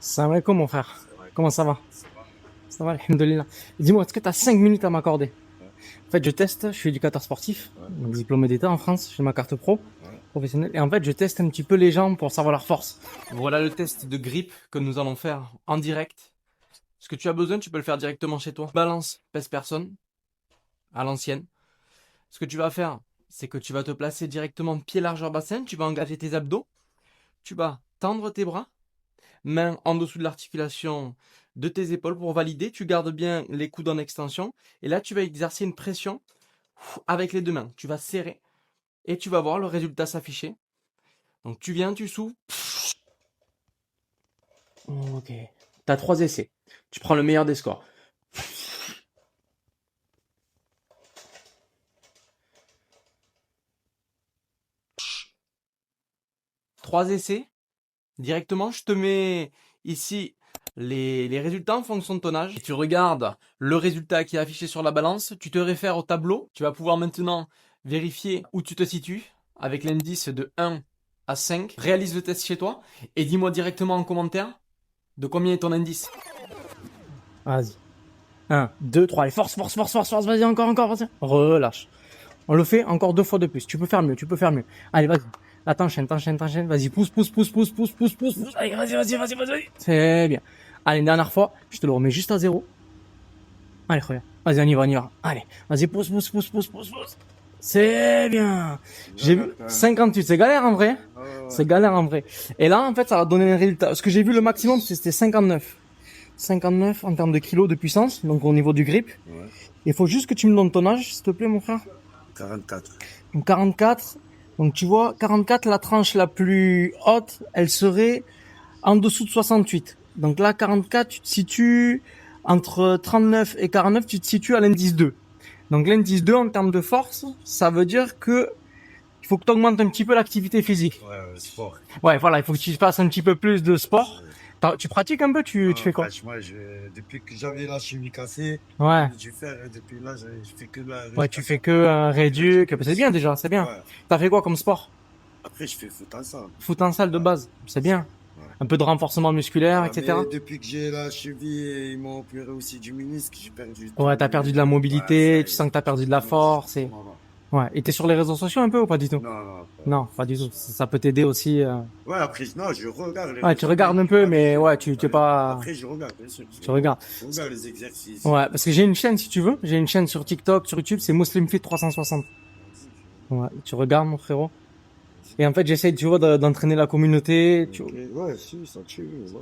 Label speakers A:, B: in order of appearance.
A: Salam alaikum mon frère.
B: C'est vrai.
A: Comment ça va?
B: Ça va.
A: Ça va, alhamdoulilah. Dis-moi, est-ce que tu as 5 minutes à m'accorder?
B: Ouais.
A: En fait, je teste, je suis éducateur sportif,
B: Ouais.
A: donc diplômé d'État en France, j'ai ma carte pro,
B: Ouais.
A: professionnelle, et en fait, je teste un petit peu les gens pour savoir leur force. Voilà le test de grippe que nous allons faire en direct. Ce que tu as besoin, tu peux le faire directement chez toi. Balance, pèse personne, à l'ancienne. Ce que tu vas faire, c'est que tu vas te placer directement pied largeur bassin, tu vas engager tes abdos, tu vas tendre tes bras, main en dessous de l'articulation de tes épaules pour valider. Tu gardes bien les coudes en extension. Et là, tu vas exercer une pression avec les deux mains. Tu vas serrer et tu vas voir le résultat s'afficher. Donc tu viens, tu souffles. Ok. Tu as 3 essais. Tu prends le meilleur des scores. Trois essais. Directement, je te mets ici les résultats en fonction de ton âge. Et tu regardes le résultat qui est affiché sur la balance. Tu te réfères au tableau. Tu vas pouvoir maintenant vérifier où tu te situes avec l'indice de 1 à 5. Réalise le test chez toi et dis-moi directement en commentaire de combien est ton indice. Vas-y. 1, 2, 3. Allez, force, force, force, force, force. Vas-y, encore, vas-y. Relâche. On le fait encore 2 fois de plus. Tu peux faire mieux, tu peux faire mieux. Allez, vas-y. Là, t'enchaînes. Vas-y, pousse. Allez, vas-y. C'est bien. Allez, une dernière fois. Je te le remets juste à 0. Allez, regarde. Vas-y, on y va. Allez, vas-y, pousse. C'est bien. J'ai vu 58. C'est galère en vrai. C'est galère en vrai. Et là, en fait, ça va donner un résultat. Ce que j'ai vu le maximum, c'était 59. 59 en termes de kilos de puissance, donc au niveau du grip.
B: Ouais.
A: Il faut juste que tu me donnes ton âge, s'il te plaît, mon frère.
B: 44.
A: Donc 44. Donc tu vois, 44, la tranche la plus haute, elle serait en dessous de 68. Donc là, 44, tu te situes entre 39 et 49, tu te situes à l'indice 2. Donc l'indice 2 en termes de force, ça veut dire que il faut que tu augmentes un petit peu l'activité physique.
B: Ouais, sport.
A: Ouais, voilà, il faut que tu fasses un petit peu plus de sport. Tu pratiques un peu, tu fais quoi?
B: Franchement, depuis que j'avais la cheville cassée,
A: Ouais.
B: j'ai fait, depuis là, je fais que la
A: Ouais, tu fais que un réduc, c'est bien déjà, c'est bien.
B: Ouais.
A: T'as fait quoi comme sport?
B: Après, je fais foot en salle.
A: Foot en salle de base, c'est bien.
B: Ouais.
A: Un peu de renforcement musculaire,
B: Ouais,
A: etc.
B: mais depuis que j'ai la cheville, ils m'ont opéré aussi du ménisque, j'ai perdu.
A: Ouais, t'as perdu de la mobilité, tu sens que t'as perdu de la force et... Ouais, et t'es sur les réseaux sociaux un peu ou pas du tout?
B: Non.
A: Non, pas du tout. Ça peut t'aider aussi.
B: Ouais, après, non, je regarde les
A: Ouais, tu
B: réseaux,
A: regardes un peu, mais ouais, tu es
B: Après,
A: pas...
B: Après, je regarde, bien sûr.
A: Tu regardes.
B: Je regarde les exercices.
A: Ouais, parce que j'ai une chaîne si tu veux. J'ai une chaîne sur TikTok, sur YouTube, c'est MuslimFit 360. Ouais, tu regardes mon frérot. Et en fait, j'essaye, tu vois, d'entraîner la communauté.
B: Ok, ouais, si, ça tue, ouais.